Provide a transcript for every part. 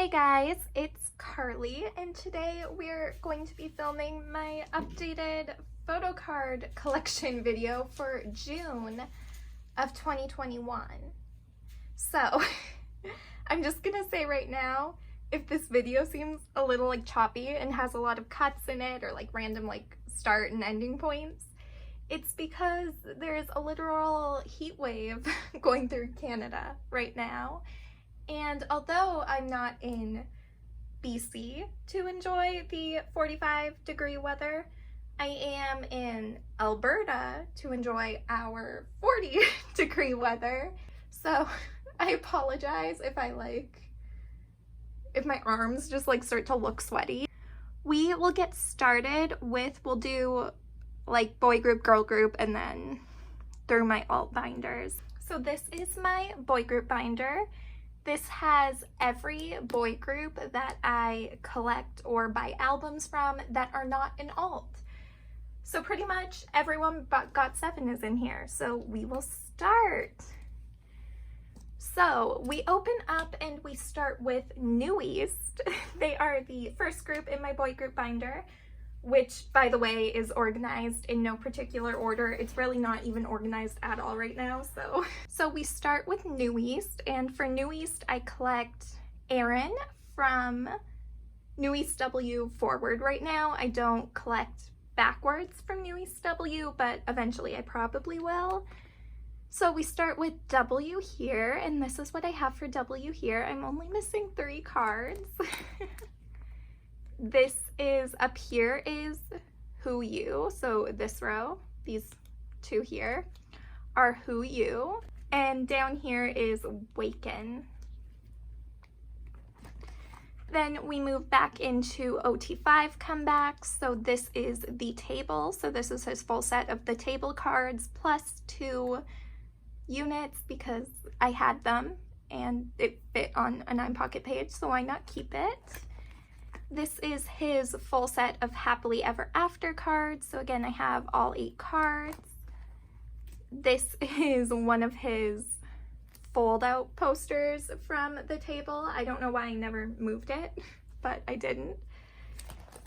Hey guys, it's Carly, and today we're going to be filming my updated Photocard collection video for June of 2021. So, I'm just gonna say right now, if this video seems a little choppy and has a lot of cuts in it or random start and ending points, it's because there's a literal heat wave going through Canada right now. And although I'm not in BC to enjoy the 45-degree weather, I am in Alberta to enjoy our 40-degree weather. So I apologize if if my arms just start to look sweaty. We will get started with, we'll do boy group, girl group, and then through my alt binders. So this is my boy group binder. This has every boy group that I collect or buy albums from that are not an alt. So pretty much everyone but GOT7 is in here. So we will start. So we open up and we start with New East. They are the first group in my boy group binder, which, by the way, is organized in no particular order. It's really not even organized at all right now, So we start with New East, and for New East, I collect Aaron from New East W forward right now. I don't collect backwards from New East W, but eventually I probably will. So we start with W here, and this is what I have for W here. I'm only missing 3 cards. This is, up here is Who You, so this row, these 2 here, are Who You, and down here is Waken. Then we move back into OT5 comebacks, so this is the table, so this is his full set of the table cards, plus 2 units because I had them, and it fit on a 9-pocket page, so why not keep it? This is his full set of Happily Ever After cards. So again, I have all 8 cards. This is one of his fold-out posters from the table. I don't know why I never moved it, but I didn't.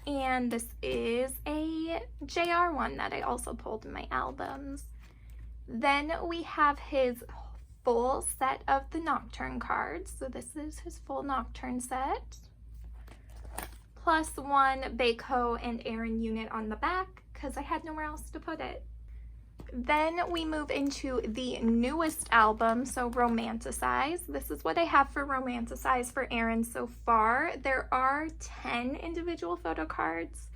And this is a JR one that I also pulled in my albums. Then we have his full set of the Nocturne cards. So this is his full Nocturne set. Plus 1 Baco and Aaron unit on the back because I had nowhere else to put it. Then we move into the newest album, so Romanticize. This is what I have for Romanticize for Aaron so far. There are 10 individual photo cards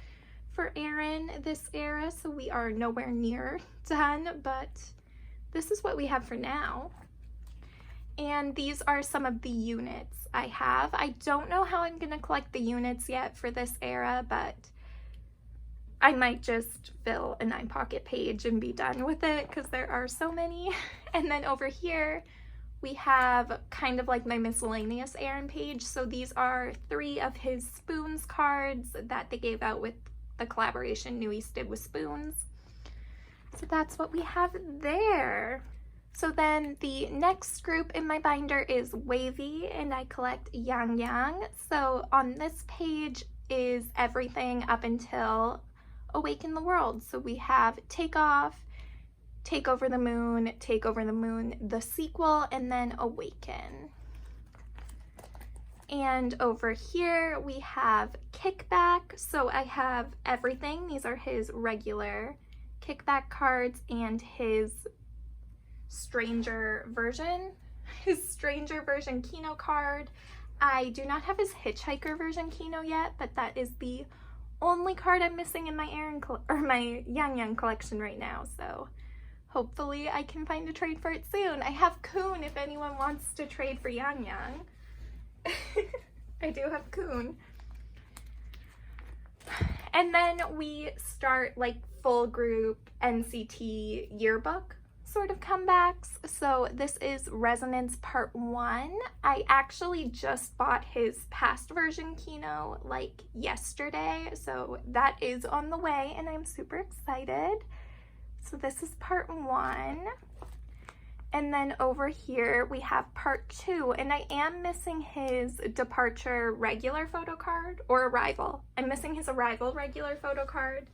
for Aaron this era, so we are nowhere near done, but this is what we have for now. And these are some of the units I have. I don't know how I'm going to collect the units yet for this era, but I might just fill a 9-pocket page and be done with it because there are so many. And then over here, we have kind of my miscellaneous Aaron page. So these are 3 of his Spoons cards that they gave out with the collaboration New East did with Spoons. So that's what we have there. So then the next group in my binder is Wavy, and I collect Yang Yang. So on this page is everything up until Awaken the World. So we have Takeoff, Take Over the Moon, the sequel, and then Awaken. And over here we have Kickback. So I have everything. These are his regular Kickback cards and his Stranger version Kino card. I do not have his Hitchhiker version Kino yet, but that is the only card I'm missing in my my Yang Yang collection right now, so hopefully I can find a trade for it soon. I have Kun if anyone wants to trade for Yang Yang. I do have Kun. And then we start full group NCT yearbook sort of comebacks. So this is Resonance Part 1. I actually just bought his past version Kino yesterday, so that is on the way and I'm super excited. So this is Part 1. And then over here we have part 2, and I am missing his departure regular photo card, or arrival. I'm missing his arrival regular photo card.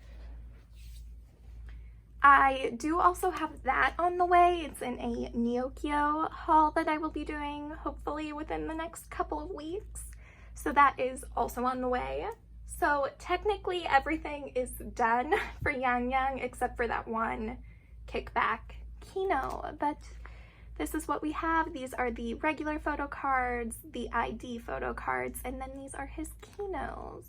I do also have that on the way. It's in a Neokyo haul that I will be doing hopefully within the next couple of weeks. So that is also on the way. So technically everything is done for Yang Yang except for that one kickback Kino. But this is what we have. These are the regular photo cards, the ID photo cards, and then these are his Kinos.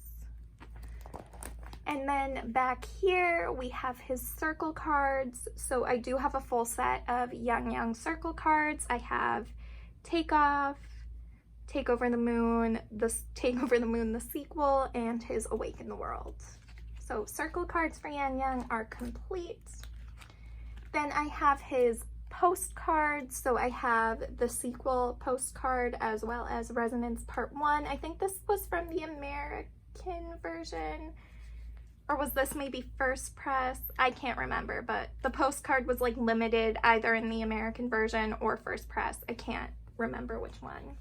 And then back here we have his circle cards. So I do have a full set of Yang Yang circle cards. I have Takeoff, Take Over the Moon, the sequel, and his Awaken the World. So circle cards for Yang Yang are complete. Then I have his postcards. So I have the sequel postcard as well as Resonance Part 1. I think this was from the American version. Or was this maybe first press? I can't remember, but the postcard was like limited either in the American version or first press. I can't remember which one.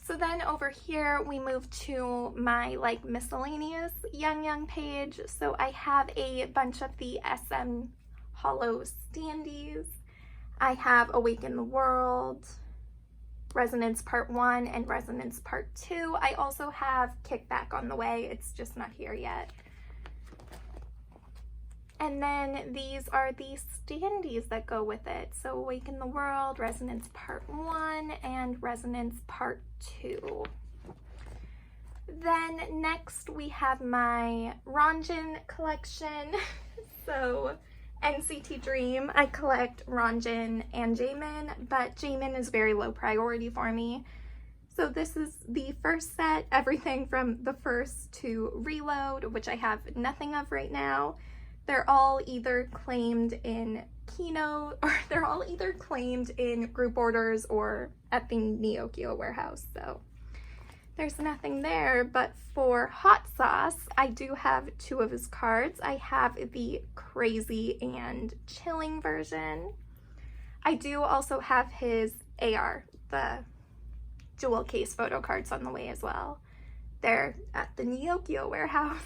So then over here we move to my like miscellaneous Yang Yang page. So I have a bunch of the SM Hollow standees. I have Awaken the World, Resonance Part 1, and Resonance Part 2. I also have Kickback on the way. It's just not here yet. And then these are the standees that go with it. So Awaken the World, Resonance Part 1, and Resonance Part 2. Then next we have my Ranjin collection. So NCT Dream, I collect Ranjin and Jaemin, but Jaemin is very low priority for me. So this is the first set, everything from the first to Reload, which I have nothing of right now. They're all either claimed in Kino, or they're all either claimed in group orders or at the Neokyo warehouse, so there's nothing there. But for Hot Sauce, I do have 2 of his cards. I have the Crazy and Chilling version. I do also have his AR, the jewel case photo cards on the way as well. They're at the Neokyo warehouse.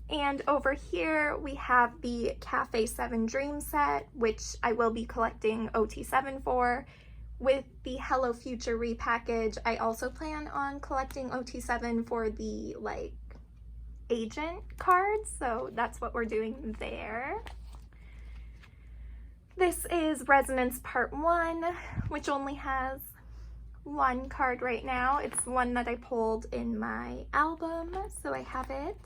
And over here we have the Cafe 7 Dream set, which I will be collecting OT7 for. With the Hello Future repackage, I also plan on collecting OT7 for the like agent cards, so that's what we're doing there. This is Resonance Part 1, which only has 1 card right now. It's one that I pulled in my album, so I have it.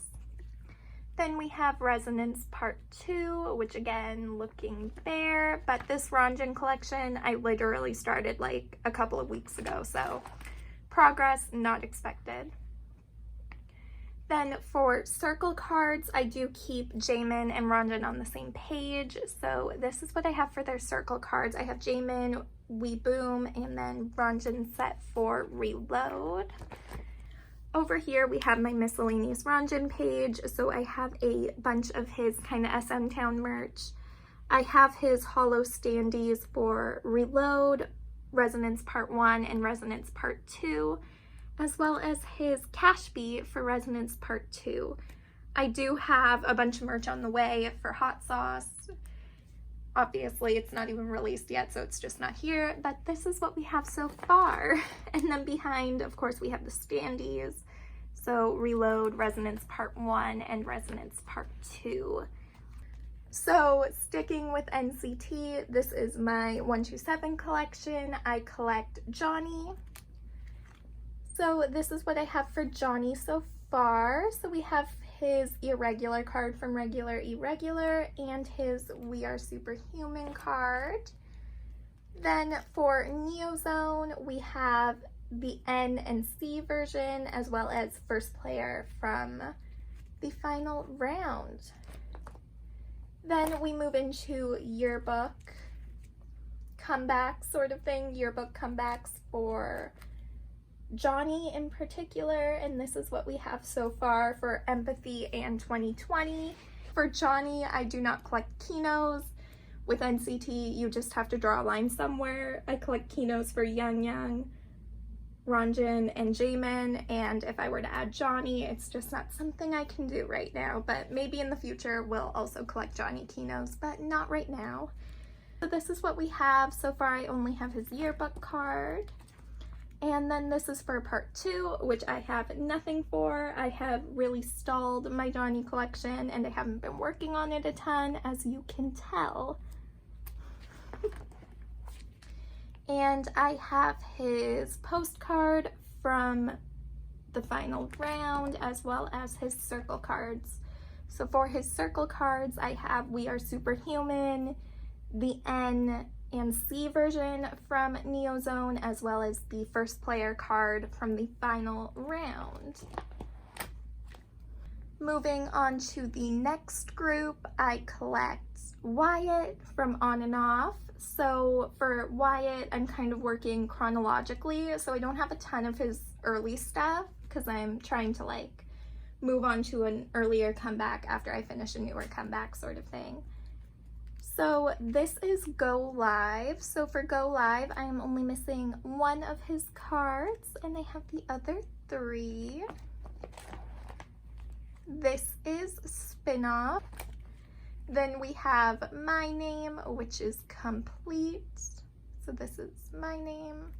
Then we have Resonance Part 2, which again, looking there, but this Ranjin collection, I literally started like a couple of weeks ago, so progress not expected. Then for circle cards, I do keep Jaemin and Ranjin on the same page, so this is what I have for their circle cards. I have Jaemin, We Boom, and then Ranjin set for Reload. Over here we have my miscellaneous Ranjin page, so I have a bunch of his kind of SM Town merch. I have his hollow standees for Reload, Resonance Part 1, and Resonance Part 2, as well as his Cash Beat for Resonance Part 2. I do have a bunch of merch on the way for Hot Sauce. Obviously, it's not even released yet, so it's just not here, but this is what we have so far. And then behind, of course, we have the standees. So Reload, Resonance Part 1, and Resonance Part 2. So sticking with NCT, this is my 127 collection. I collect Johnny. So this is what I have for Johnny so far. So we have his Irregular card from Regular Irregular and his We Are Superhuman card. Then for Neozone, we have the N and C version as well as First Player from the final round. Then we move into yearbook comeback sort of thing, yearbook comebacks for Johnny in particular, and this is what we have so far for Empathy and 2020. For Johnny, I do not collect Kinos, with NCT, you just have to draw a line somewhere. I collect Kinos for Young, Ranjin, and Jaemin, and if I were to add Johnny, it's just not something I can do right now, but maybe in the future we'll also collect Johnny Kinos, but not right now. So this is what we have. So far I only have his yearbook card. And then this is for part 2, which I have nothing for. I have really stalled my Johnny collection and I haven't been working on it a ton, as you can tell. And I have his postcard from the final round, as well as his circle cards. So for his circle cards, I have We Are Superhuman, the N and C version from Neozone, as well as the first player card from the final round. Moving on to the next group, I collect Wyatt from On and Off. So for Wyatt, I'm kind of working chronologically, so I don't have a ton of his early stuff because I'm trying to like move on to an earlier comeback after I finish a newer comeback sort of thing. So this is Go Live. So for Go Live, I am only missing one of his cards and I have the other 3. This is Spin-Off. Then we have My Name, which is complete. So this is My Name.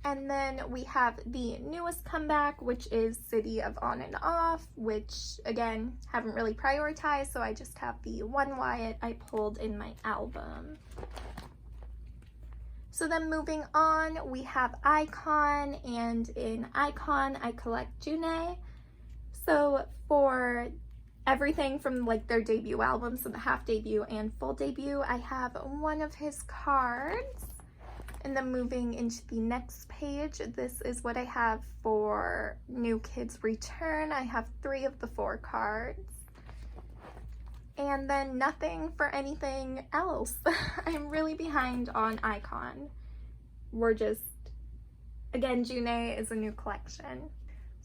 And then we have the newest comeback, which is City of On and Off, which again, haven't really prioritized, so I just have the one Wyatt I pulled in my album. So then moving on, we have Icon, and in Icon, I collect June. So for everything from like their debut album, so the half debut and full debut, I have one of his cards. And then moving into the next page, this is what I have for New Kids Return. I have 3 of the 4 cards. And then nothing for anything else. I'm really behind on Icon. We're just, again, June is a new collection.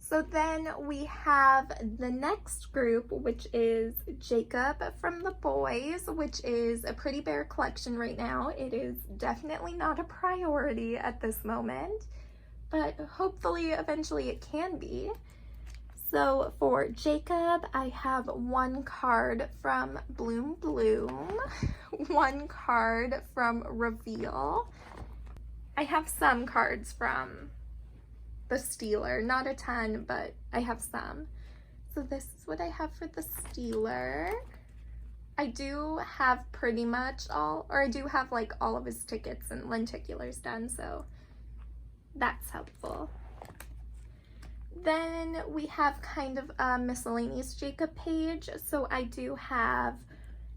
So then we have the next group, which is Jacob from the Boys, which is a pretty bare collection right now. It is definitely not a priority at this moment, but hopefully eventually it can be. So for Jacob, I have 1 card from Bloom Bloom, 1 card from Reveal. I have some cards from the Stealer, not a ton, but I have some. So this is what I have for the Stealer. I do have pretty much all, or I do have like all of his tickets and lenticulars done, so that's helpful. Then we have kind of a miscellaneous Jacob page. So I do have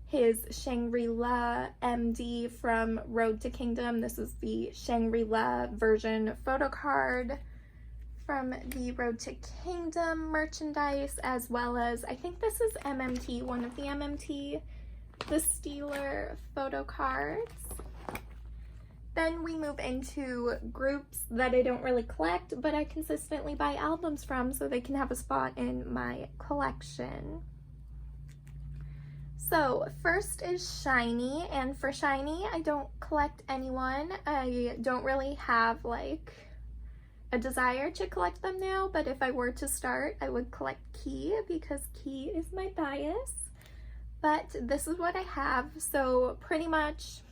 his Shangri-La MD from Road to Kingdom. This is the Shangri-La version photo card from the Road to Kingdom merchandise, as well as, I think this is MMT, one of the MMT, the Stealer photo cards. Then we move into groups that I don't really collect, but I consistently buy albums from so they can have a spot in my collection. So first is Shiny, and for Shiny, I don't collect anyone. I don't really have like a desire to collect them now, but if I were to start, I would collect Key because Key is my bias. But this is what I have. So pretty much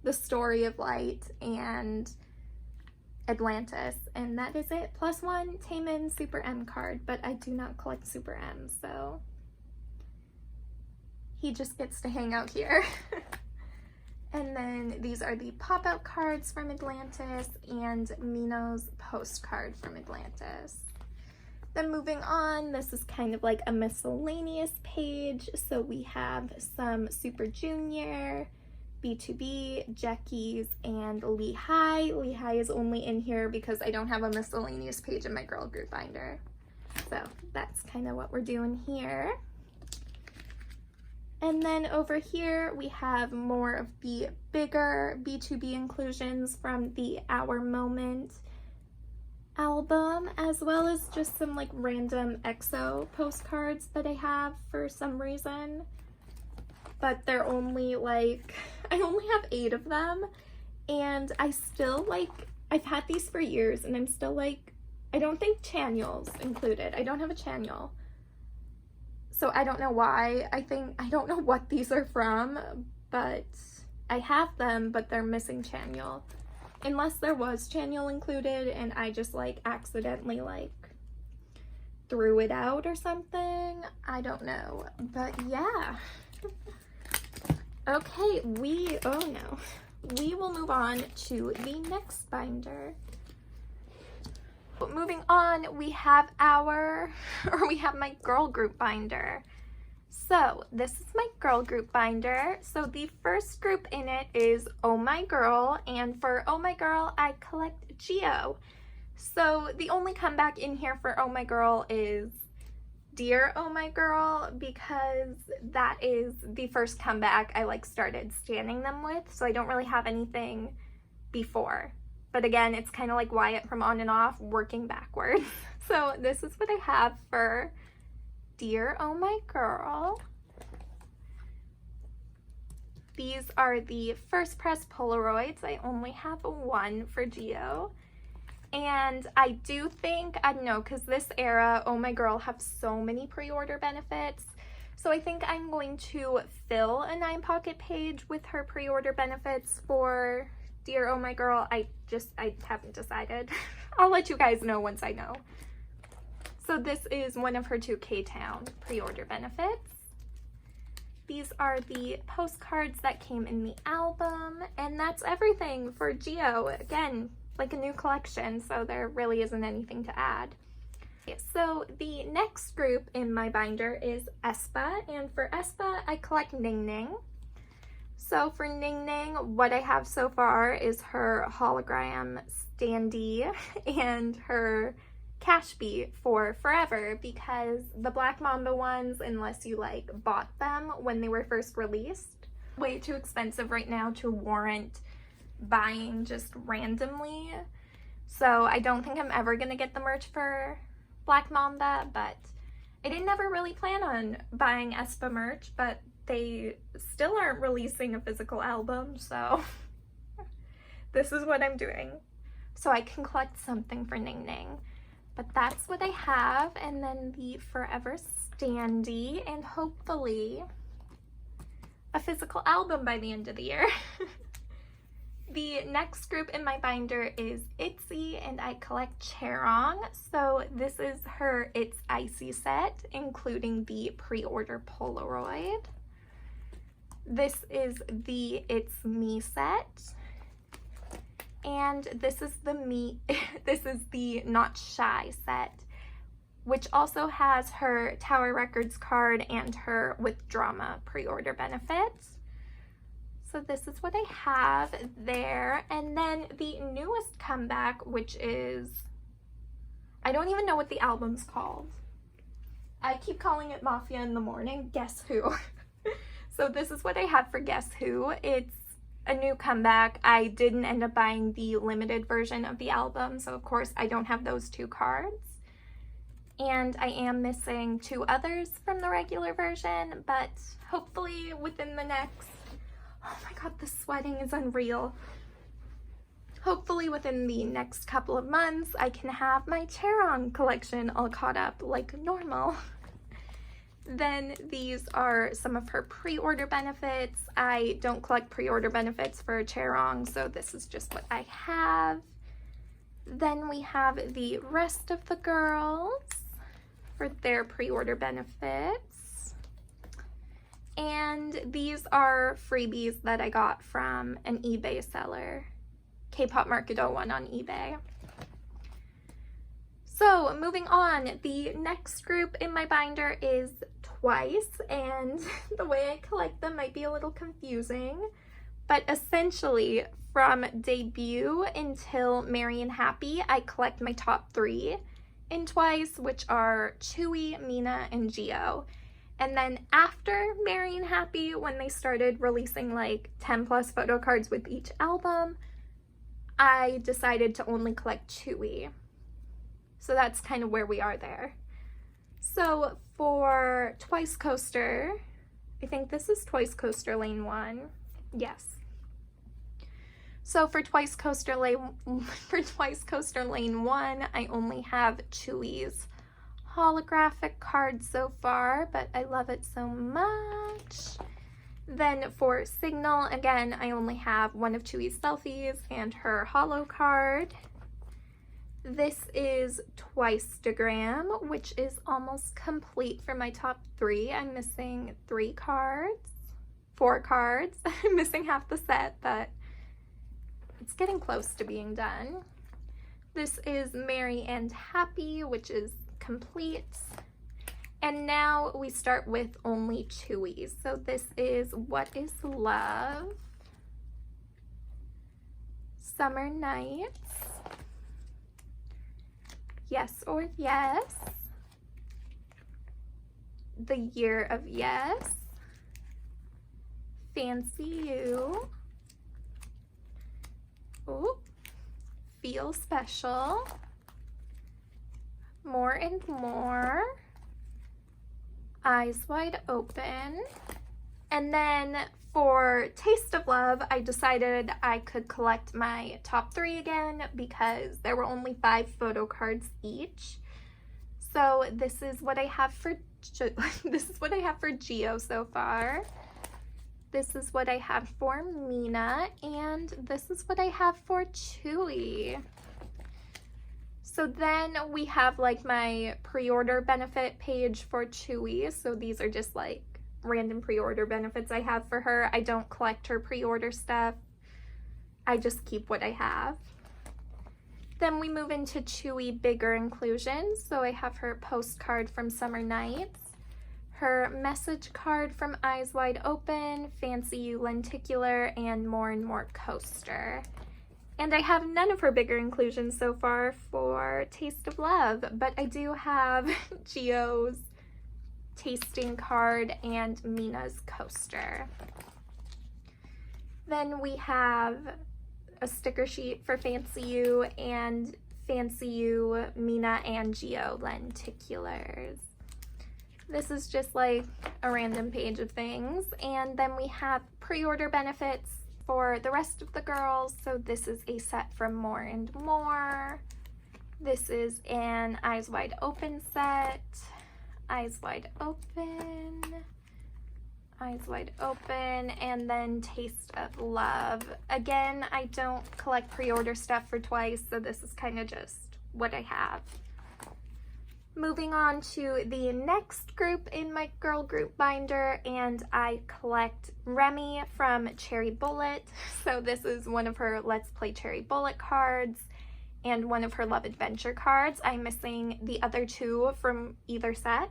the Story of Light and Atlantis, and that is it. Plus 1 Taemin Super M card, but I do not collect Super M, so he just gets to hang out here. And then these are the pop-out cards from Atlantis and Mino's postcard from Atlantis. Then moving on, this is kind of like a miscellaneous page. So we have some Super Junior, B2B, Jackies, and Lehigh. Lehigh is only in here because I don't have a miscellaneous page in my girl group binder. So that's kind of what we're doing here. And then over here, we have more of the bigger B2B inclusions from the Our Moment album, as well as just some like random EXO postcards that I have for some reason. but they're only like, I only have 8 of them, and I still like, I've had these for years, and I'm still like, I don't think Channel's included. I don't have a Channel. So I don't know why. I don't know what these are from, but I have them, but they're missing Channel. Unless there was Channel included and I just like accidentally like threw it out or something. I don't know, but yeah. Okay, we will move on to the next binder. Moving on, we have my girl group binder. So this is my girl group binder. So the first group in it is Oh My Girl, and for Oh My Girl, I collect Geo. So the only comeback in here for Oh My Girl is Dear Oh My Girl, because that is the first comeback I like started standing them with, so I don't really have anything before. But again, it's kind of like Wyatt from On and Off, working backwards. So this is what I have for Dear Oh My Girl. These are the first press Polaroids. I only have one for Geo. And I do think, I don't know, because this era, Oh My Girl have so many pre-order benefits. So I think I'm going to fill a 9 pocket page with her pre-order benefits for Dear Oh My Girl. I haven't decided. I'll let you guys know once I know. So this is one of her 2 K-Town pre-order benefits. These are the postcards that came in the album, and that's everything for Geo. Again, like a new collection, so there really isn't anything to add. Okay, so the next group in my binder is aespa, and for aespa, I collect Ning Ning. So for Ning Ning, what I have so far is her hologram standee and her cash beat for forever, because the Black Mamba ones, unless you like bought them when they were first released, way too expensive right now to warrant buying just randomly. So I don't think I'm ever gonna get the merch for Black Mamba, but I didn't ever really plan on buying aespa merch, but they still aren't releasing a physical album, so this is what I'm doing. So I can collect something for Ning Ning. But that's what I have, and then the Forever Standee, and hopefully a physical album by the end of the year. The next group in my binder is Itzy, and I collect Chaerong. So this is her It's Icy set, including the pre-order Polaroid. This is the It's Me set. And this is the Not Shy set, which also has her Tower Records card and her With Drama pre-order benefits. So this is what I have there. And then the newest comeback, which is, I don't even know what the album's called. I keep calling it Mafia in the Morning. Guess Who? So this is what I have for Guess Who. It's a new comeback. I didn't end up buying the limited version of the album, so of course I don't have those 2 cards. And I am missing 2 others from the regular version, but hopefully within the next, oh my god, the sweating is unreal. Hopefully within the next couple of months, I can have my Chaerong collection all caught up like normal. Then these are some of her pre-order benefits. I don't collect pre-order benefits for Chaerong, so this is just what I have. Then we have the rest of the girls for their pre-order benefits. And these are freebies that I got from an eBay seller, K-Pop Market 01 on eBay. So moving on, the next group in my binder is Twice, and the way I collect them might be a little confusing, but essentially from debut until Merry and Happy, I collect my top 3 in Twice, which are Chewy, Mina, and Geo. And then after Merry and Happy, when they started releasing like 10 plus photo cards with each album, I decided to only collect Chewy. So that's kind of where we are there. So for Twice Coaster, I think this is Twice Coaster Lane 1. Yes. So for Twice Coaster Lane 1, I only have Chewy's holographic card so far, but I love it so much. Then for Signal, again, I only have one of Chewy's selfies and her holo card. This is Twice-tagram, which is almost complete for my top 3. I'm missing 4 cards. I'm missing half the set, but it's getting close to being done. This is Merry and Happy, which is complete. And now we start with only Chewy's. So this is What is Love, Summer Nights, Yes or Yes, The Year of Yes, Fancy You, ooh, Feel Special, More and More, Eyes Wide Open. And then for Taste of Love, I decided I could collect my top 3 again because there were only 5 photo cards each. So this is what I have for Gio so far. This is what I have for Mina, and this is what I have for Chewy. So then we have like my pre-order benefit page for Chewy. So these are just like random pre-order benefits I have for her. I don't collect her pre-order stuff. I just keep what I have. Then we move into Chewy bigger inclusions. So I have her postcard from Summer Nights, her message card from Eyes Wide Open, Fancy You Lenticular, and More coaster. And I have none of her bigger inclusions so far for Taste of Love, but I do have Gio's tasting card and Mina's coaster. Then we have a sticker sheet for Fancy You and Fancy You, Mina, and Gio lenticulars. This is just like a random page of things. And then we have pre-order benefits for the rest of the girls. So this is a set from More and More. This is an Eyes Wide Open set. Eyes Wide Open, Eyes Wide Open, and then Taste of Love. Again, I don't collect pre-order stuff for Twice, so this is kind of just what I have. Moving on to the next group in my girl group binder, and I collect Remy from Cherry Bullet. So this is one of her Let's Play Cherry Bullet cards and one of her Love Adventure cards. I'm missing the other 2 from either set.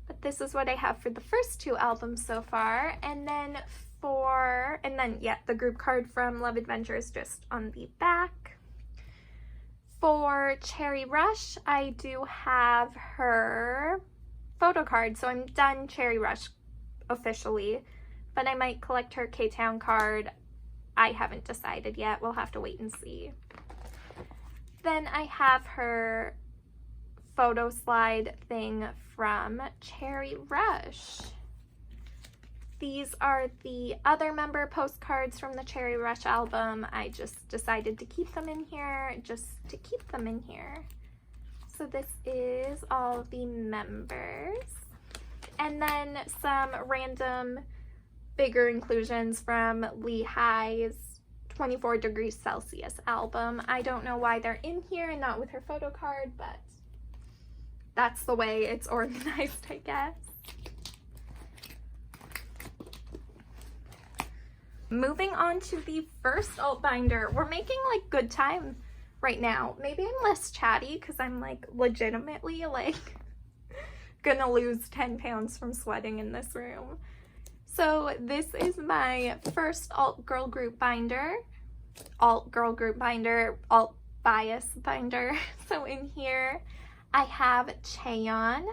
But this is what I have for the first 2 albums so far. And then the group card from Love Adventure is just on the back. For Cherry Rush, I do have her photo card. So I'm done Cherry Rush officially, but I might collect her K-Town card. I haven't decided yet. We'll have to wait and see. Then I have her photo slide thing from Cherry Rush. These are the other member postcards from the Cherry Rush album. I just decided to keep them in here, just to keep them in here. So this is all the members. And then some random bigger inclusions from Lehigh's 24 Degrees Celsius album. I don't know why they're in here and not with her photo card, but that's the way it's organized, I guess. Moving on to the first alt binder. We're making like good time right now. Maybe I'm less chatty because I'm like legitimately like gonna lose 10 pounds from sweating in this room. So this is my first alt girl group binder, alt bias binder. So in here I have Cheon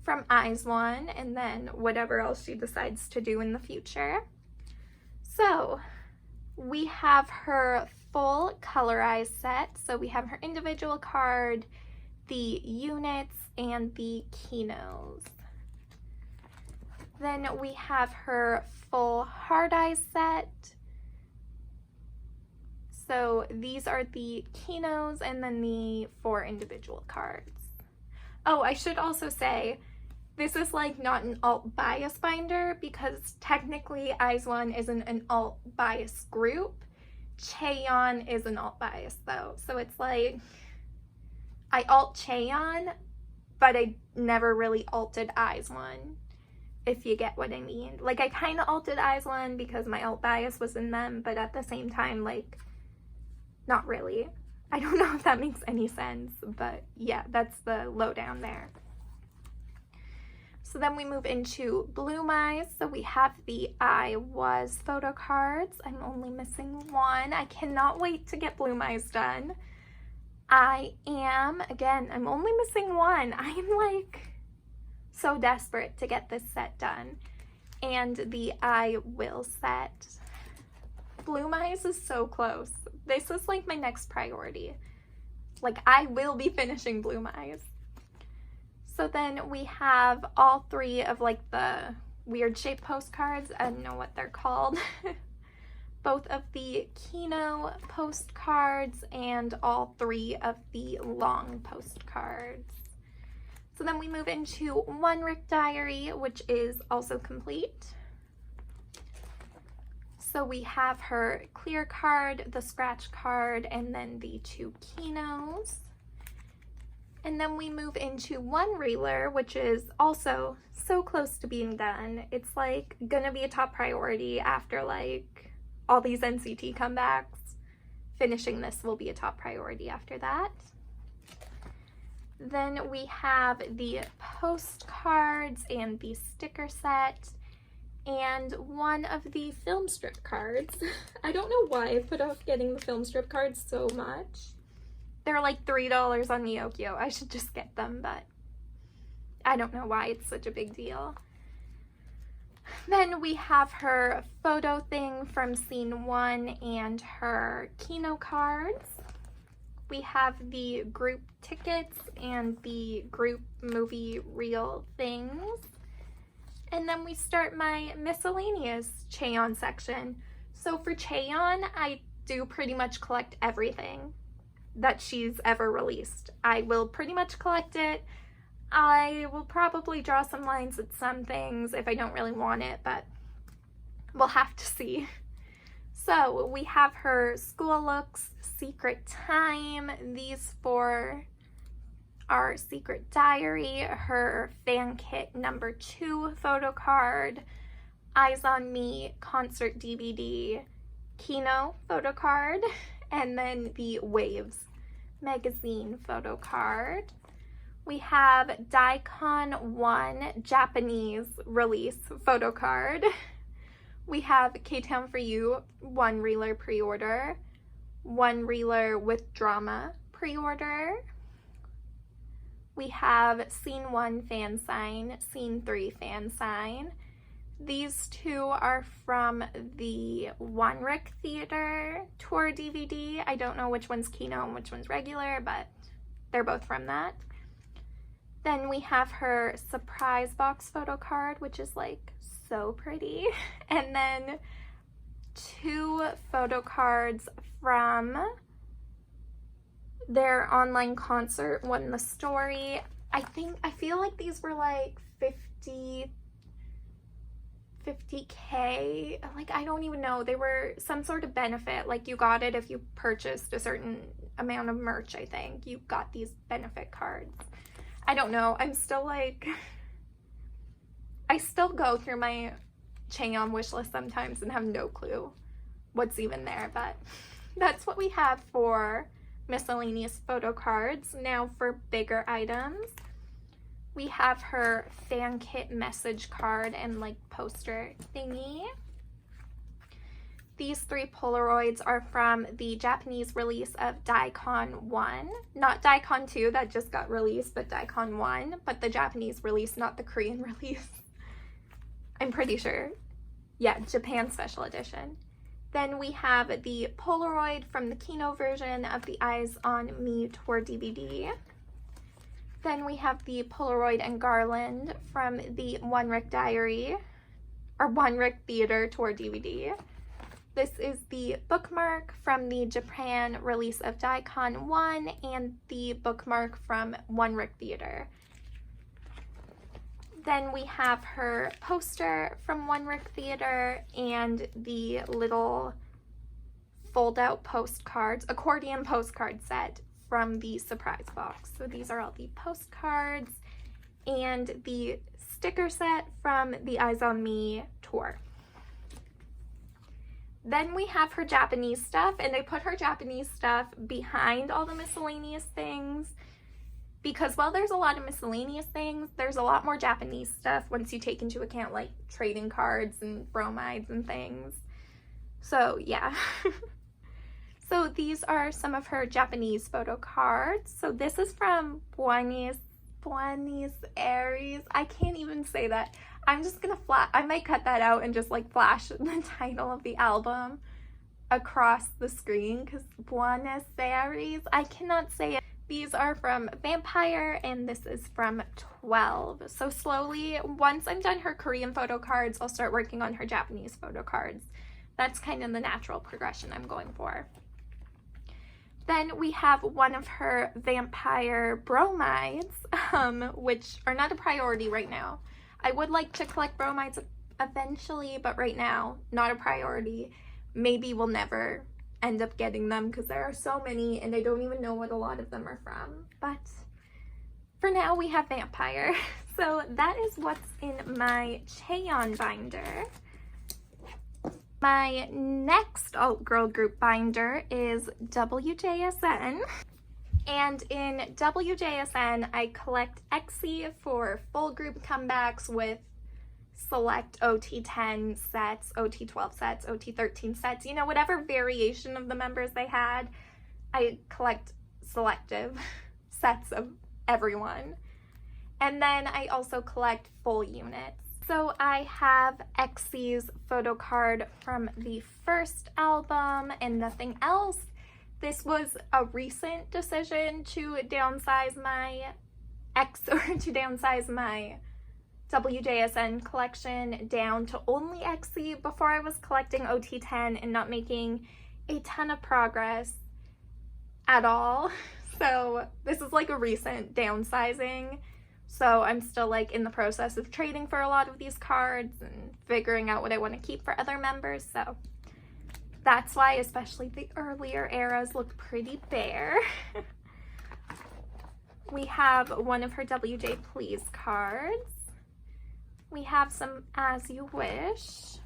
from Eyes One, and then whatever else she decides to do in the future. So we have her full colorized set. So we have her individual card, the units, and the keynotes. Then we have her full hard eyes set. So these are the Kinos and then the 4 individual cards. Oh, I should also say, this is like not an alt bias binder because technically Eyes1 isn't an alt bias group. Cheon is an alt bias though. So it's like, I alt Cheon, but I never really alted Eyes1, if you get what I mean. Like I kind of alted Eyes1 because my alt bias was in them, but at the same time, like, not really. I don't know if that makes any sense, but yeah, that's the lowdown there. So then we move into Bloom Eyes. So we have the I Was photo cards. I'm only missing one. I cannot wait to get Bloom Eyes done. Again, I'm only missing one. I am like so desperate to get this set done. And the I Will set. Bloom Eyes is so close. This is like my next priority. Like I will be finishing Bloom Eyes. So then we have all 3 of like the weird shaped postcards. I don't know what they're called. Both of the Kino postcards and all 3 of the long postcards. So then we move into One Rick Diary, which is also complete. So we have her clear card, the scratch card, and then the 2 Kinos. And then we move into One Reeler, which is also so close to being done. It's like gonna be a top priority after like all these NCT comebacks. Finishing this will be a top priority after that. Then we have the postcards and the sticker set. And one of the film strip cards. I don't know why I put off getting the film strip cards so much. They're like $3 on Neokyo. I should just get them, but I don't know why it's such a big deal. Then we have her photo thing from scene 1 and her Kino cards. We have the group tickets and the group movie reel things. And then we start my miscellaneous Cheon section. So for Cheon, I do pretty much collect everything that she's ever released. I will pretty much collect it. I will probably draw some lines at some things if I don't really want it, but we'll have to see. So we have her school looks, Secret Time, these 4 our Secret Diary, her fan kit number 2 photo card, Eyes on Me concert DVD, Kino photo card, and then the Waves magazine photo card. We have Daikon 1 Japanese release photo card. We have K-Town for You 1 Reeler pre-order, 1 Reeler with Drama pre-order. We have Scene 1 fan sign, Scene 3 fan sign. These 2 are from the One Rick Theater tour DVD. I don't know which one's Kino and which one's regular, but they're both from that. Then we have her surprise box photo card, which is like so pretty. And then 2 photo cards from their online concert, One the Story. I feel like these were like 50K, like I don't even know. They were some sort of benefit, like you got it if you purchased a certain amount of merch. I think you got these benefit cards. I don't know. I'm still like, I still go through my Cheon wish list sometimes and have no clue what's even there, but that's what we have for miscellaneous photo cards. Now for bigger items, we have her fan kit message card and like poster thingy. These 3 Polaroids are from the Japanese release of Daikon 1. Not Daikon 2 that just got released, but Daikon 1, but the Japanese release, not the Korean release. I'm pretty sure. Yeah, Japan special edition. Then we have the Polaroid from the Kino version of the Eyes on Me tour DVD. Then we have the Polaroid and Garland from the One Rick Diary or One Rick Theater tour DVD. This is the bookmark from the Japan release of Daikon 1 and the bookmark from One Rick Theater. Then we have her poster from One Rick Theater and the little fold-out postcards, accordion postcard set from the surprise box. So these are all the postcards and the sticker set from the Eyes on Me tour. Then we have her Japanese stuff, and I put her Japanese stuff behind all the miscellaneous things because while there's a lot of miscellaneous things, there's a lot more Japanese stuff once you take into account like trading cards and bromides and things. So yeah. So these are some of her Japanese photo cards. So this is from Buenos Aires. I can't even say that. I'm just gonna I might cut that out and just like flash the title of the album across the screen because Buenos Aires, I cannot say it. These are from Vampire and this is from 12. So slowly, once I'm done her Korean photo cards, I'll start working on her Japanese photo cards. That's kind of the natural progression I'm going for. Then we have one of her Vampire bromides, which are not a priority right now. I would like to collect bromides eventually, but right now, not a priority. Maybe we'll never end up getting them because there are so many and I don't even know what a lot of them are from. But for now, we have Vampire. So that is what's in my Cheon binder. My next alt girl group binder is WJSN. And in WJSN, I collect XC for full group comebacks with select OT10 sets, OT12 sets, OT13 sets, you know, whatever variation of the members they had. I collect selective sets of everyone. And then I also collect full units. So I have XC's photo card from the first album and nothing else. This was a recent decision to downsize my to downsize my WJSN collection down to only XC. Before I was collecting OT10 and not making a ton of progress at all. So this is like a recent downsizing. So I'm still like in the process of trading for a lot of these cards and figuring out what I want to keep for other members. So that's why especially the earlier eras look pretty bare. We have one of her WJ Please cards. We have some As You Wish.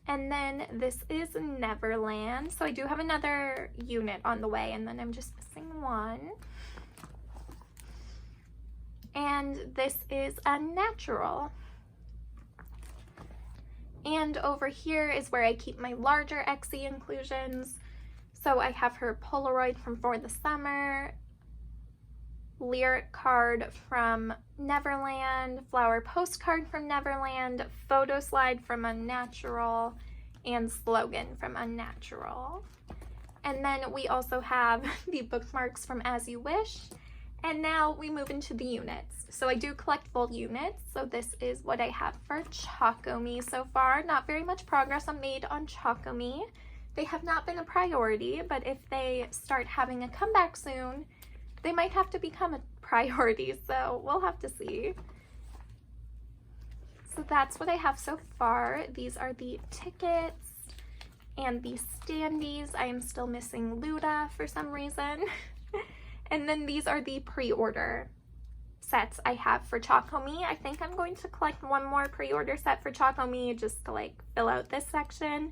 And then this is Neverland. So I do have another unit on the way and then I'm just missing one. And this is Unnatural. And over here is where I keep my larger XC inclusions. So I have her Polaroid from For the Summer, lyric card from Neverland, flower postcard from Neverland, photo slide from Unnatural, and slogan from Unnatural. And then we also have the bookmarks from As You Wish. And now we move into the units. So I do collect full units. So this is what I have for Chocomi so far. Not very much progress made on Chocomi. They have not been a priority, but if they start having a comeback soon, they might have to become a priority. So we'll have to see. So that's what I have so far. These are the tickets and the standees. I am still missing Luda for some reason. And then these are the pre-order sets I have for Chocomi. I think I'm going to collect one more pre-order set for Chocomi just to like fill out this section.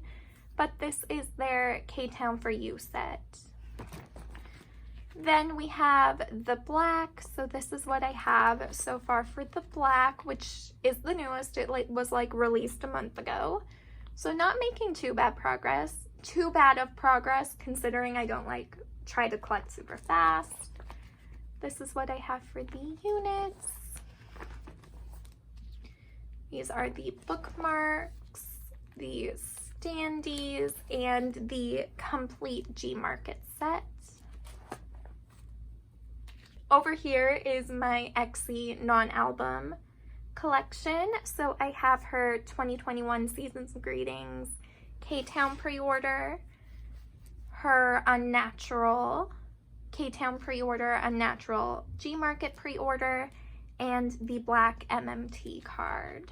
But this is their K-Town For You set. Then we have the black. So this is what I have so far for the black, which is the newest. It was released a month ago. So not making too bad of progress considering I don't try to collect super fast. This is what I have for the units. These are the bookmarks, the standees, and the complete G-Market set. Over here is my XC non-album collection. So I have her 2021 Seasons Greetings K-Town pre-order, her Unnatural K-Town pre-order, Unnatural G-Market pre-order, and the black MMT card.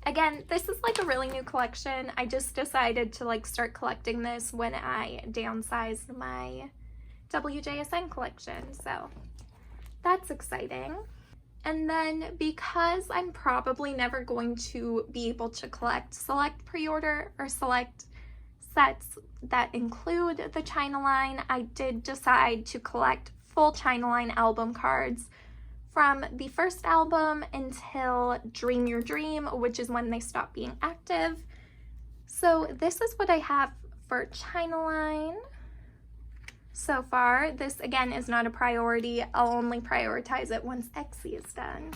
Again, this is like a really new collection. I just decided to like start collecting this when I downsized my WJSN collection, so that's exciting. And then because I'm probably never going to be able to collect select pre-order or select sets that include the China line, I did decide to collect full China line album cards from the first album until Dream Your Dream, which is when they stopped being active. So this is what I have for China line so far. This again is not a priority. I'll only prioritize it once XC is done.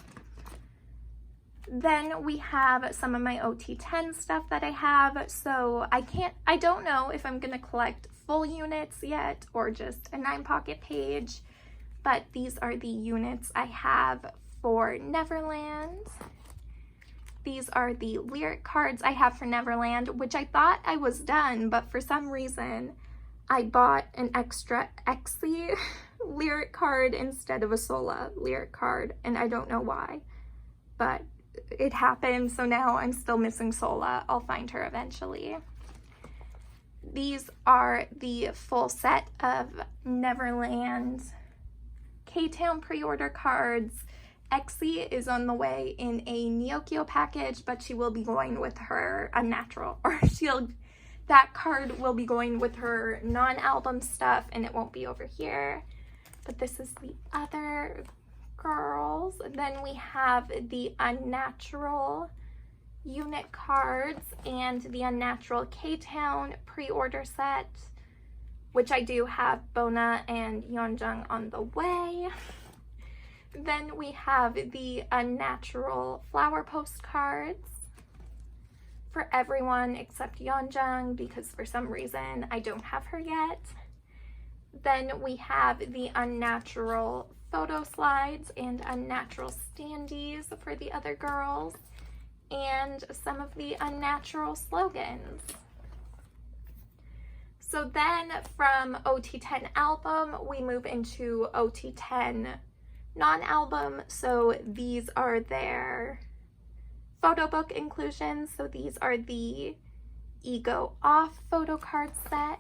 Then we have some of my OT10 stuff that I have. So I don't know if I'm gonna collect full units yet or just a 9-pocket page, but these are the units I have for Neverland. These are the lyric cards I have for Neverland, which I thought I was done, but for some reason I bought an extra XC lyric card instead of a Sola lyric card, and I don't know why, but it happened, so now I'm still missing Sola. I'll find her eventually. These are the full set of Neverland K-Town pre-order cards. XC is on the way in a Neokyo package, but she will be going with her Unnatural, or that card will be going with her non-album stuff, and it won't be over here. But this is the other girls. Then we have the Unnatural unit cards and the Unnatural K-Town pre-order set, which I do have Bona and Yeonjung on the way. Then we have the Unnatural flower postcards for everyone except Yeonjung, because for some reason I don't have her yet. Then we have the Unnatural photo slides and Unnatural standees for the other girls, and some of the Unnatural slogans. So then from OT10 album, we move into OT10 non-album. So these are their photo book inclusions. So these are the Ego Off photo card set,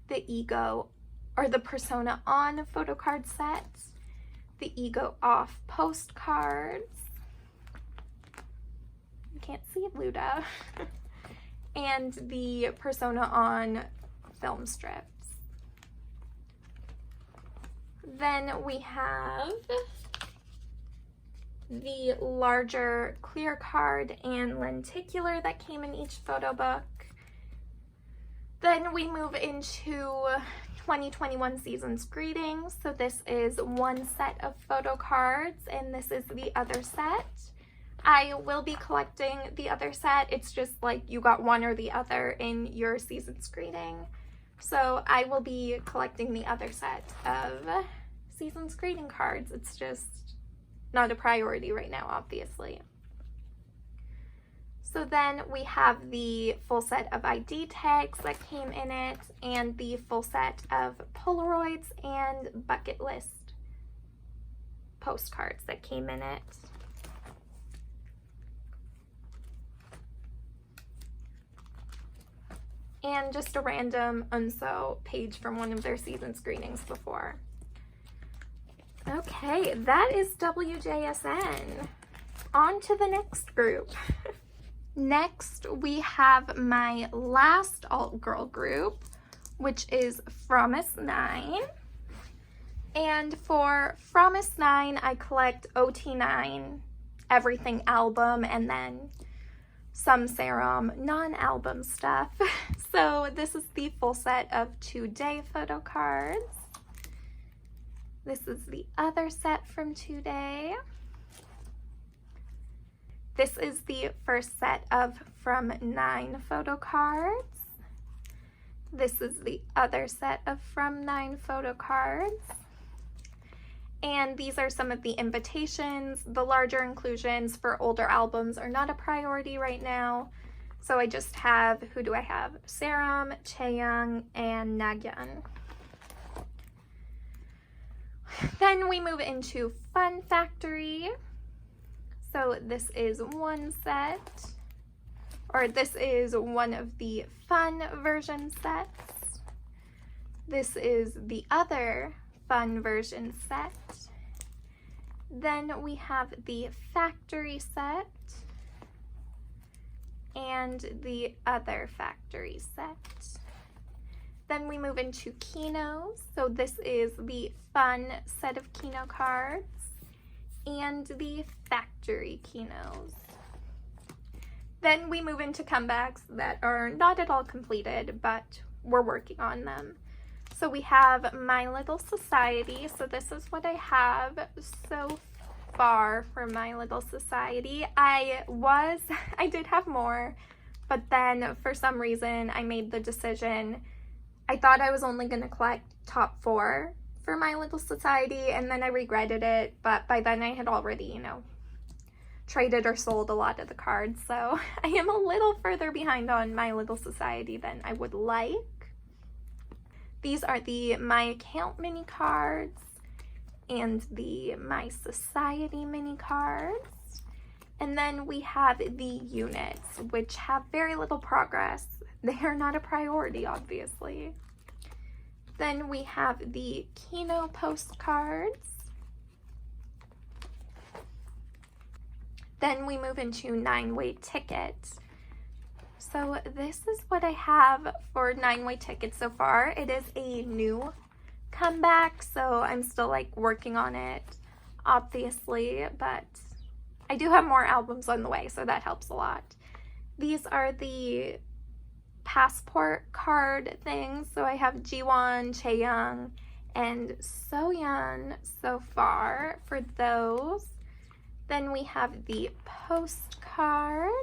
the Ego or the Persona On photo card set, the Ego Off postcards. You can't see Luda. And the Persona On film strips. Then we have the larger clear card and lenticular that came in each photo book. Then we move into 2021 Seasons Greetings. So this is one set of photo cards, and this is the other set. I will be collecting the other set. It's just like you got one or the other in your Seasons Greeting. So I will be collecting the other set of Seasons Greeting cards. It's just not a priority right now, obviously. So then we have the full set of ID tags that came in it, and the full set of Polaroids and bucket list postcards that came in it. And just a random Unso page from one of their Seasons Greetings before. Okay, that is WJSN. On to the next group. Next, we have my last alt girl group, which is Fromis 9. And for Fromis 9, I collect OT9, everything album, and then some Serum non-album stuff. So this is the full set of Today photo cards. This is the other set from Today. This is the first set of From 9 photo cards. This is the other set of From 9 photo cards. And these are some of the invitations. The larger inclusions for older albums are not a priority right now. So I just have, who do I have? Seram, Chaeyoung, and Nagyan. Then we move into Fun Factory. So this is one set, or this is one of the fun version sets. This is the other fun version set. Then we have the factory set and the other factory set. Then we move into Kinos. So this is the fun set of Kino cards and the factory Kinos. Then we move into comebacks that are not at all completed, but we're working on them. So we have My Little Society. So this is what I have so far for My Little Society. I did have more, but then for some reason I made the decision. I thought I was only going to collect top 4 for My Little Society, and then I regretted it, but by then I had already, traded or sold a lot of the cards, so I am a little further behind on My Little Society than I would like. These are the My Account mini cards and the My Society mini cards. And then we have the units, which have very little progress. They are not a priority, obviously. Then we have the Kino postcards. Then we move into 9-way tickets. So this is what I have for 9-way tickets so far. It is a new comeback, so I'm still working on it, obviously, but I do have more albums on the way, so that helps a lot. These are the passport card things. So I have Jiwon, Chaeyoung, and Soyeon so far for those. Then we have the postcards.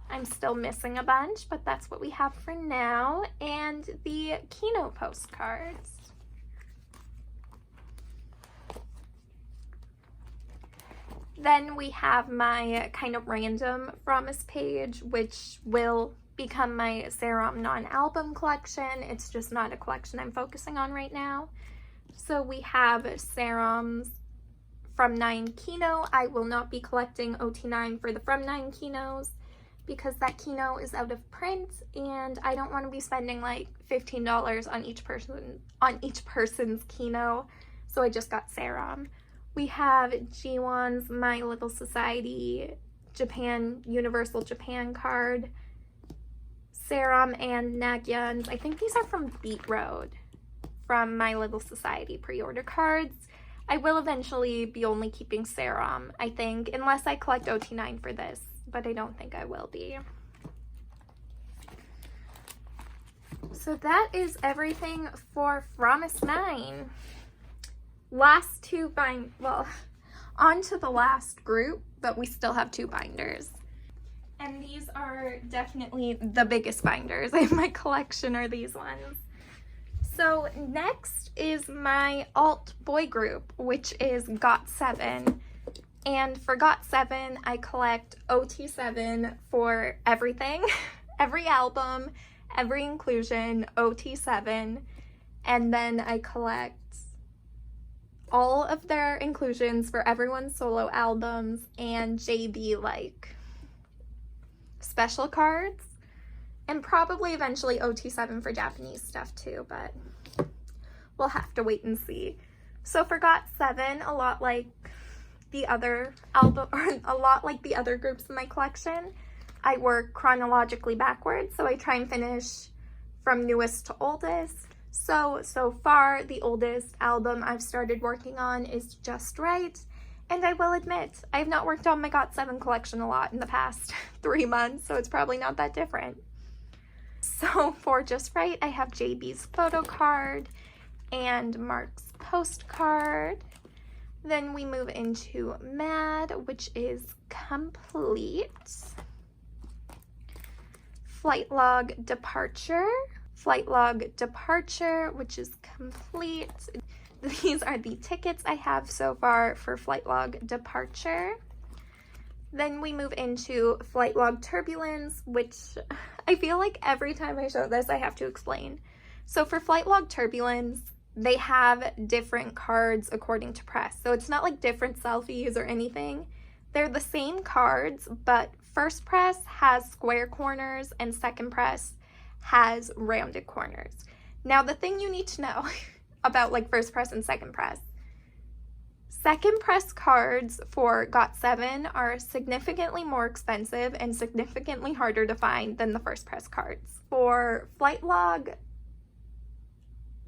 I'm still missing a bunch, but that's what we have for now. And the Kino postcards. Then we have my kind of random promise page, which will become my Seram non-album collection. It's just not a collection I'm focusing on right now. So we have Serams from 9 Kino. I will not be collecting OT9 for the From 9 Kinos because that Kino is out of print and I don't want to be spending $15 on each person's Kino. So I just got Seram. We have Jiwon's My Little Society Japan, Universal Japan card, Seram and Nagyan's. I think these are from Beat Road, from My Little Society pre-order cards. I will eventually be only keeping Seram, I think, unless I collect OT9 for this, but I don't think I will be. So that is everything for Promise 9. Last 2 on to the last group, but we still have 2 binders. And these are definitely the biggest binders in my collection are these ones. So next is my alt boy group, which is GOT7. And for GOT7, I collect OT7 for everything, every album, every inclusion, OT7. And then I collect all of their inclusions for everyone's solo albums and JB special cards, and probably eventually OT7 for Japanese stuff too, but we'll have to wait and see. So for GOT7, a lot like the other album, or a lot like the other groups in my collection, I work chronologically backwards, so I try and finish from newest to oldest. So far, the oldest album I've started working on is Just Right, and I will admit, I have not worked on my GOT7 collection a lot in the past 3 months, so it's probably not that different. So for Just Right, I have JB's Photocard and Mark's Postcard. Then we move into Mad, which is complete. Flight Log Departure. Flight Log Departure, which is complete. These are the tickets I have so far for Flight Log Departure. Then we move into Flight Log Turbulence, which I feel like every time I show this, I have to explain. So for Flight Log Turbulence, they have different cards according to press. So it's not like different selfies or anything. They're the same cards, but first press has square corners and second press has rounded corners. Now, the thing you need to know about like first press and second press cards for GOT7 are significantly more expensive and significantly harder to find than the first press cards. For Flight Log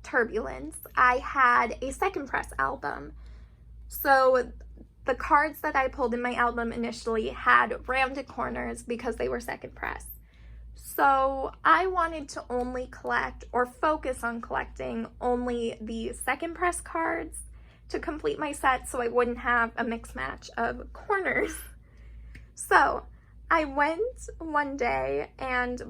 Turbulence, I had a second press album. So the cards that I pulled in my album initially had rounded corners because they were second press. So I wanted to only collect or focus on collecting only the second press cards to complete my set so I wouldn't have a mix match of corners. So I went one day and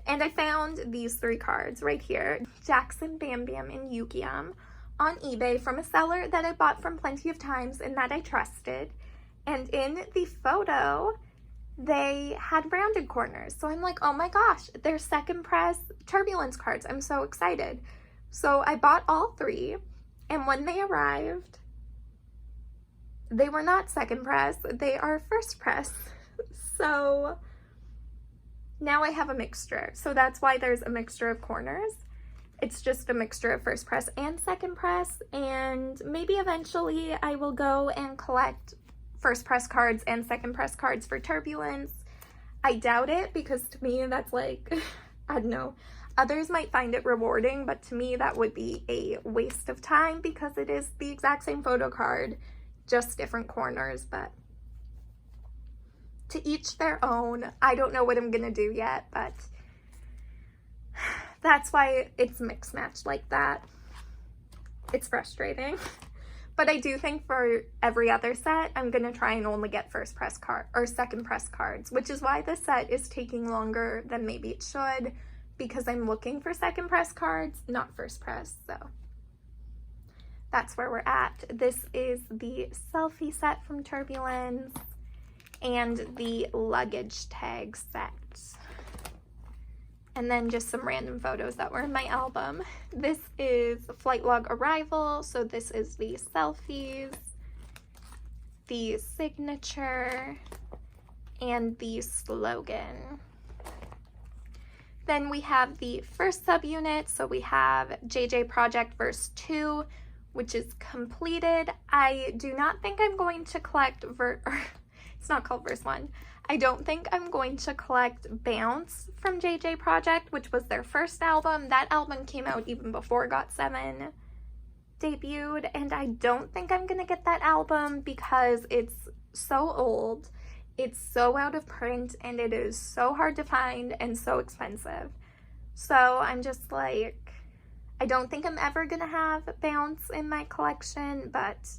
I found these 3 cards right here, Jackson, Bam Bam, and Yukiam, on eBay from a seller that I bought from plenty of times and that I trusted. And in the photo, they had rounded corners. So I'm like, oh my gosh, they're second press Turbulence cards. I'm so excited. So I bought all 3. And when they arrived, they were not second press, they are first press. So now I have a mixture. So that's why there's a mixture of corners. It's just a mixture of first press and second press. And maybe eventually I will go and collect first press cards and second press cards for Turbulence. I doubt it, because to me that's like, I don't know. Others might find it rewarding, but to me that would be a waste of time because it is the exact same photo card, just different corners. But to each their own. I don't know what I'm gonna do yet, but that's why it's mix match like that. It's frustrating. But I do think for every other set, I'm gonna try and only get first press card or second press cards, which is why this set is taking longer than maybe it should, because I'm looking for second press cards, not first press. So that's where we're at. This is the selfie set from Turbulence and the luggage tag set. And then just some random photos that were in my album. This is Flight Log Arrival, so this is the selfies, the signature, and the slogan. Then we have the first subunit, so we have JJ Project Verse 2, which is completed. I do not think I'm going to collect, it's not called Verse 1. I don't think I'm going to collect Bounce from JJ Project, which was their first album. That album came out even before GOT7 debuted, and I don't think I'm gonna get that album because it's so old, it's so out of print, and it is so hard to find and so expensive. So I'm just like, I don't think I'm ever gonna have Bounce in my collection, but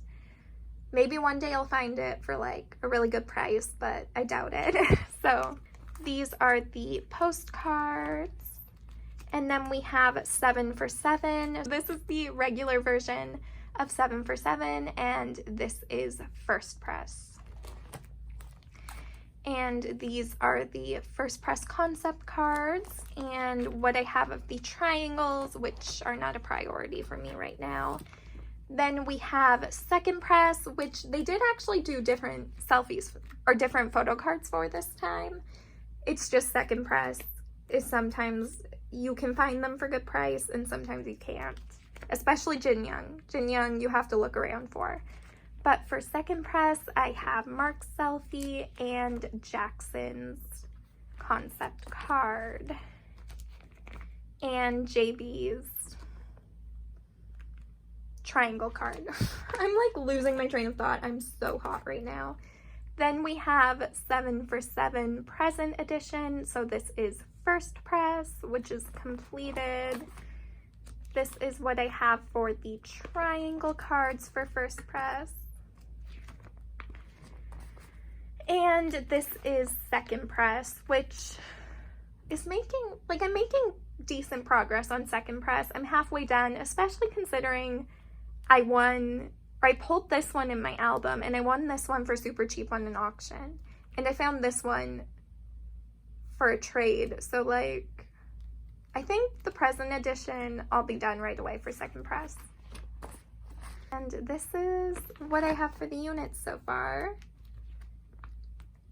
maybe one day I'll find it for like a really good price, but I doubt it. So these are the postcards. And then we have 7 for 7. This is the regular version of 7 for 7, and this is first press. And these are the first press concept cards, and what I have of the triangles, which are not a priority for me right now. Then we have second press, which they did actually do different selfies or different photo cards for this time. It's just second press is sometimes you can find them for good price and sometimes you can't, especially Jin Young. Jin Young you have to look around for. But for second press, I have Mark's selfie and Jackson's concept card and JB's triangle card. I'm like losing my train of thought. I'm so hot right now. Then we have 7 for 7 present edition. So this is first press, which is completed. This is what I have for the triangle cards for first press. And this is second press, which is making, like, I'm making decent progress on second press. I'm halfway done, especially considering I pulled this one in my album, and I won this one for super cheap on an auction. And I found this one for a trade. So, like, I think the present edition, I'll be done right away for second press. And this is what I have for the units so far.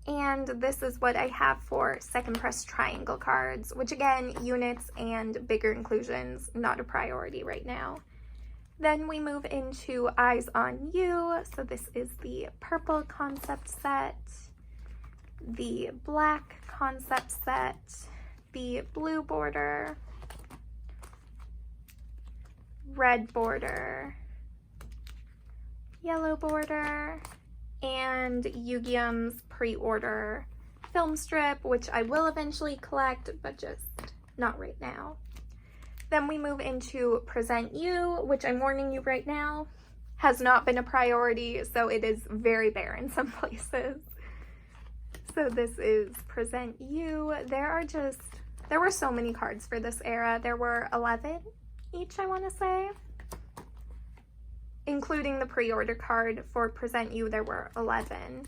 And this is what I have for second press triangle cards, which again, units and bigger inclusions, not a priority right now. Then we move into Eyes on You. So this is the purple concept set, the black concept set, the blue border, red border, yellow border, and Yu-Gi-Oh's pre-order film strip, which I will eventually collect, but just not right now. Then we move into Present You, which I'm warning you right now, has not been a priority, so it is very bare in some places. So this is Present You. There were so many cards for this era. There were 11 each, I want to say. Including the pre-order card for Present You, there were 11.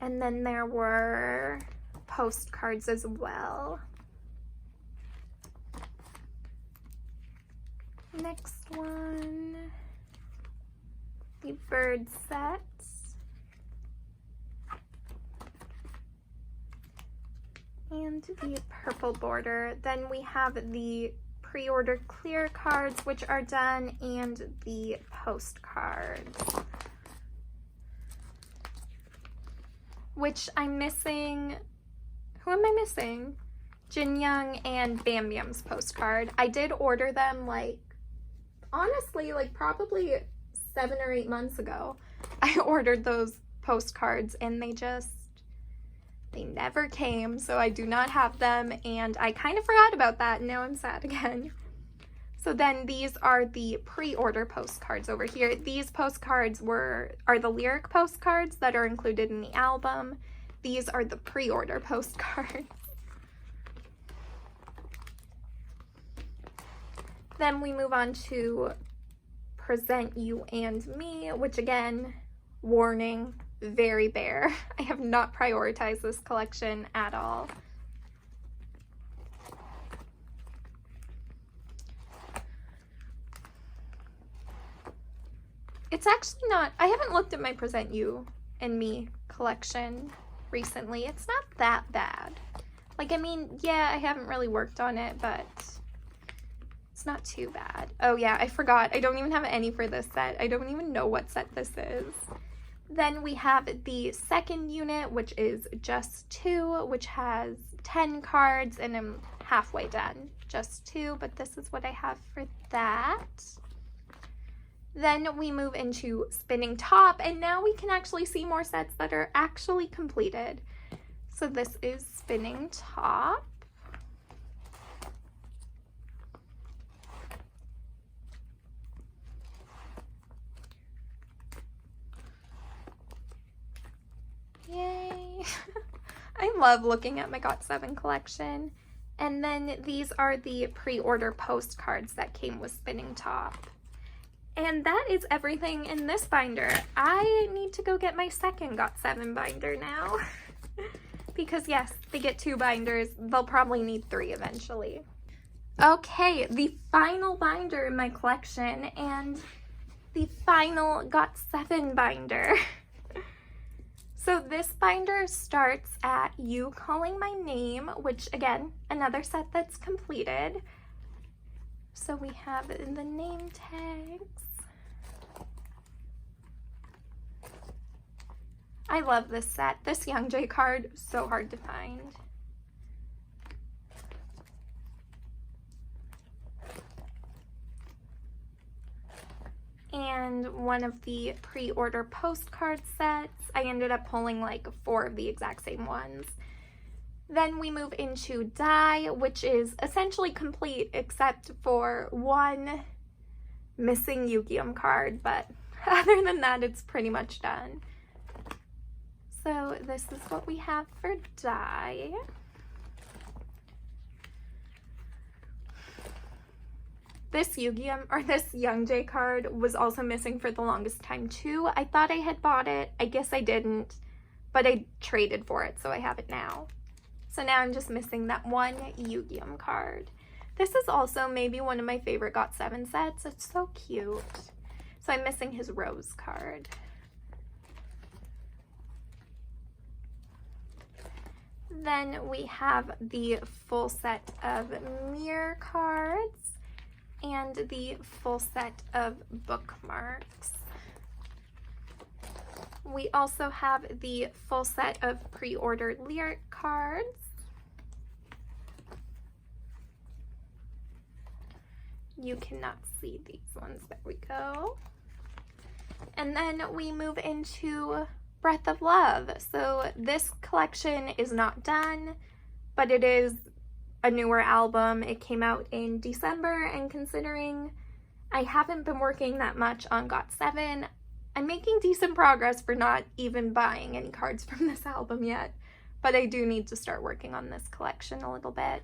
And then there were postcards as well. Next one, the bird set. And the purple border. Then we have the pre-order clear cards, which are done, and the postcards, which I'm missing. Who am I missing? Jin Young and Bam Bam's postcard. I did order them, like, honestly, like probably 7 or 8 months ago. I ordered those postcards and they never came, so I do not have them, and I kind of forgot about that, and now I'm sad again. So then these are the pre-order postcards over here. These postcards are the lyric postcards that are included in the album. These are the pre-order postcards. Then we move on to Present You and Me, which again, warning, very bare. I have not prioritized this collection at all. It's actually not, I haven't looked at my Present You and Me collection recently. It's not that bad. Like, I mean, yeah, I haven't really worked on it, but it's not too bad. Oh yeah, I forgot. I don't even have any for this set. I don't even know what set this is. Then we have the second unit, which is Just 2, which has 10 cards, and I'm halfway done. Just 2, but this is what I have for that. Then we move into Spinning Top, and now we can actually see more sets that are actually completed. So this is Spinning Top. Yay! I love looking at my GOT7 collection. And then these are the pre-order postcards that came with Spinning Top. And that is everything in this binder. I need to go get my second GOT7 binder now. Because yes, they get 2 binders. They'll probably need 3 eventually. Okay, the final binder in my collection, and the final GOT7 binder. So this binder starts at You Calling My Name, which again, another set that's completed. So we have the name tags. I love this set. This Young J card, so hard to find. And one of the pre-order postcard sets. I ended up pulling like 4 of the exact same ones. Then we move into Die, which is essentially complete except for 1 missing Yu-Gi-Oh card, but other than that, it's pretty much done. So this is what we have for Die. This Yu-Gi-Oh! Or this Young J card was also missing for the longest time too. I thought I had bought it. I guess I didn't, but I traded for it, so I have it now. So now I'm just missing that one Yu-Gi-Oh! Card. This is also maybe one of my favorite GOT7 sets. It's so cute. So I'm missing his Rose card. Then we have the full set of mirror cards and the full set of bookmarks. We also have the full set of pre-ordered lyric cards. You cannot see these ones. There we go. And then we move into Breath of Love. So this collection is not done, but it is a newer album. It came out in December, and considering I haven't been working that much on GOT7, I'm making decent progress for not even buying any cards from this album yet, but I do need to start working on this collection a little bit.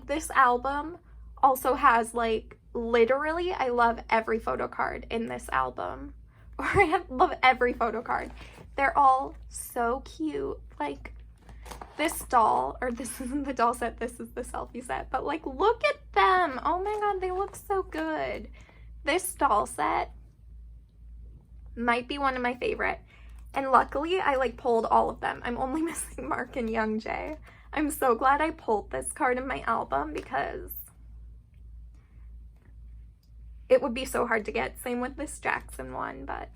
This album also has, like, literally, I love every photo card in this album. Or I love every photo card. They're all so cute. Like, this doll, or this isn't the doll set, this is the selfie set, but like, look at them. Oh my god, they look so good. This doll set might be one of my favorite. And luckily, I like pulled all of them. I'm only missing Mark and Young J. I'm so glad I pulled this card in my album because it would be so hard to get. Same with this Jackson one, but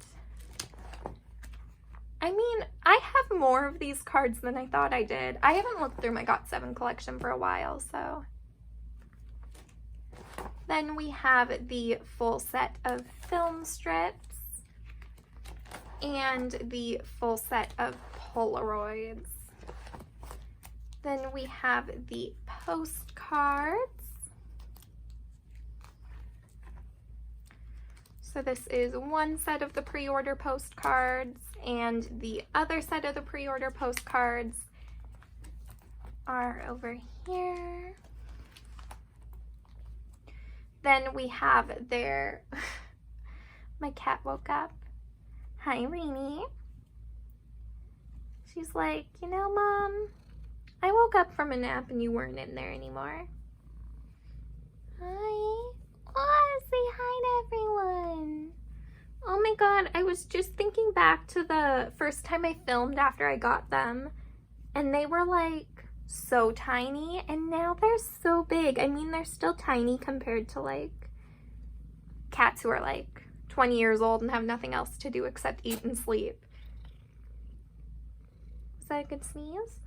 I mean, I have more of these cards than I thought I did. I haven't looked through my GOT7 collection for a while, so. Then we have the full set of film strips and the full set of Polaroids. Then we have the postcards. So this is one set of the pre-order postcards, and the other set of the pre-order postcards are over here. Then we have their, my cat woke up. Hi, Rainy. She's like, you know, Mom, I woke up from a nap and you weren't in there anymore. Hi. Oh, say hi to everyone. Oh my god, I was just thinking back to the first time I filmed after I got them, and they were like so tiny, and now they're so big. I mean, they're still tiny compared to like cats who are like 20 years old and have nothing else to do except eat and sleep. Is that a good sneeze?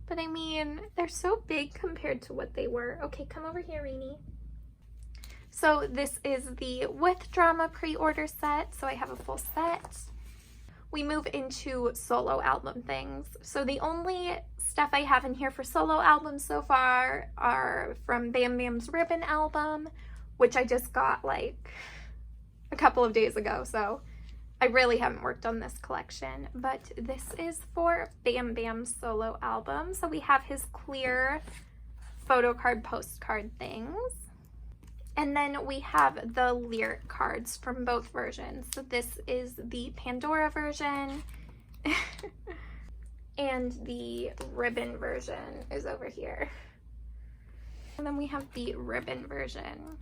But I mean, they're so big compared to what they were. Okay, come over here, Rainy. So this is the With Drama pre-order set, so I have a full set. We move into solo album things. So the only stuff I have in here for solo albums so far are from Bam Bam's Ribbon album, which I just got like a couple of days ago, so I really haven't worked on this collection. But this is for Bam Bam's solo album. So we have his clear photo card postcard things. And then we have the lyric cards from both versions. So this is the Pandora version and the ribbon version is over here. And then we have the ribbon version.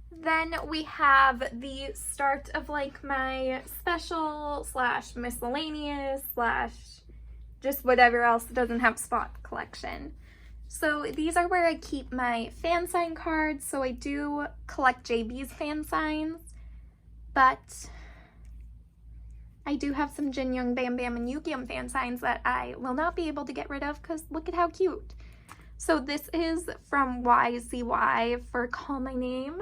Then we have the start of like my special / miscellaneous / just whatever else doesn't have spot collection. So these are where I keep my fan sign cards. So I do collect JB's fan signs, but I do have some Jin Young, Bam Bam, and Yu-Gi-Oh! Fan signs that I will not be able to get rid of because look at how cute. So this is from YZY for Call My Name.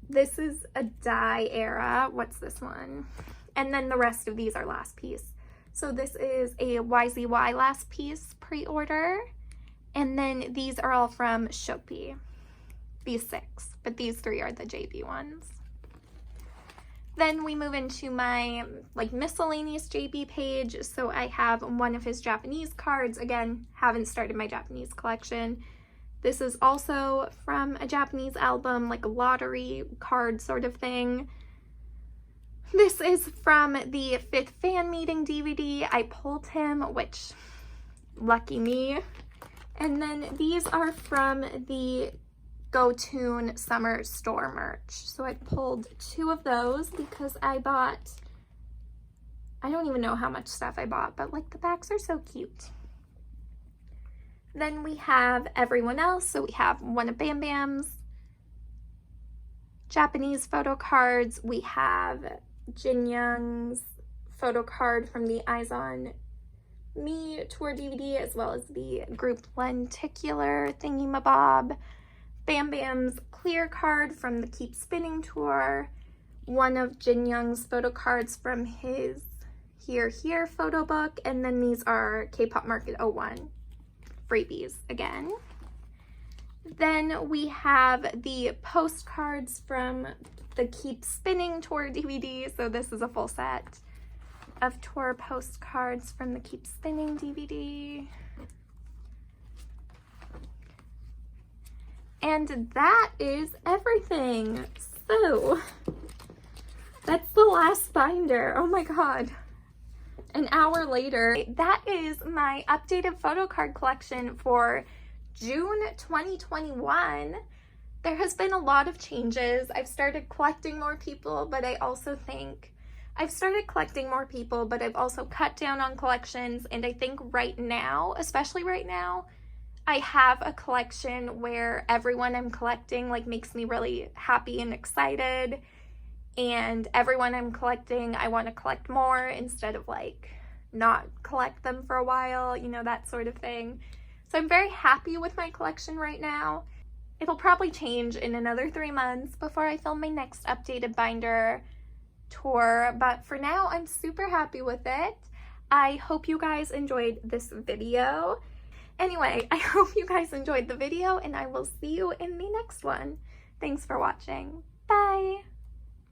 This is a die era. What's this one? And then the rest of these are last piece. So this is a YZY last piece pre-order. And then these are all from Shopee. These 6, but these 3 are the JB ones. Then we move into my like miscellaneous JB page. So I have one of his Japanese cards. Again, haven't started my Japanese collection. This is also from a Japanese album, like a lottery card sort of thing. This is from the 5th fan meeting DVD. I pulled him, which, lucky me. And then these are from the Go-Tune summer store merch. So I pulled 2 of those because I bought, I don't even know how much stuff I bought, but like the backs are so cute. Then we have everyone else. So we have one of Bam Bam's Japanese photo cards. We have Jin Young's photo card from the Eyes on Me tour DVD, as well as the group lenticular thingy-mabob. Bam Bam's clear card from the Keep Spinning tour. One of Jin Young's photo cards from his Here Here photo book. And then these are K-Pop Market 01 freebies again. Then we have the postcards from the Keep Spinning tour DVD. So this is a full set of tour postcards from the Keep Spinning DVD. And that is everything. So that's the last binder. Oh my God. An hour later. That is my updated photo card collection for June 2021. There has been a lot of changes. I've started collecting more people, but I also think I've started collecting more people, but I've also cut down on collections. And I think right now, especially right now, I have a collection where everyone I'm collecting like makes me really happy and excited. And everyone I'm collecting, I want to collect more instead of like not collect them for a while, you know, that sort of thing. So I'm very happy with my collection right now. It'll probably change in another 3 months before I film my next updated binder tour, but for now I'm super happy with it. I hope you guys enjoyed this video. Anyway, I hope you guys enjoyed the video, and I will see you in the next one. Thanks for watching. Bye!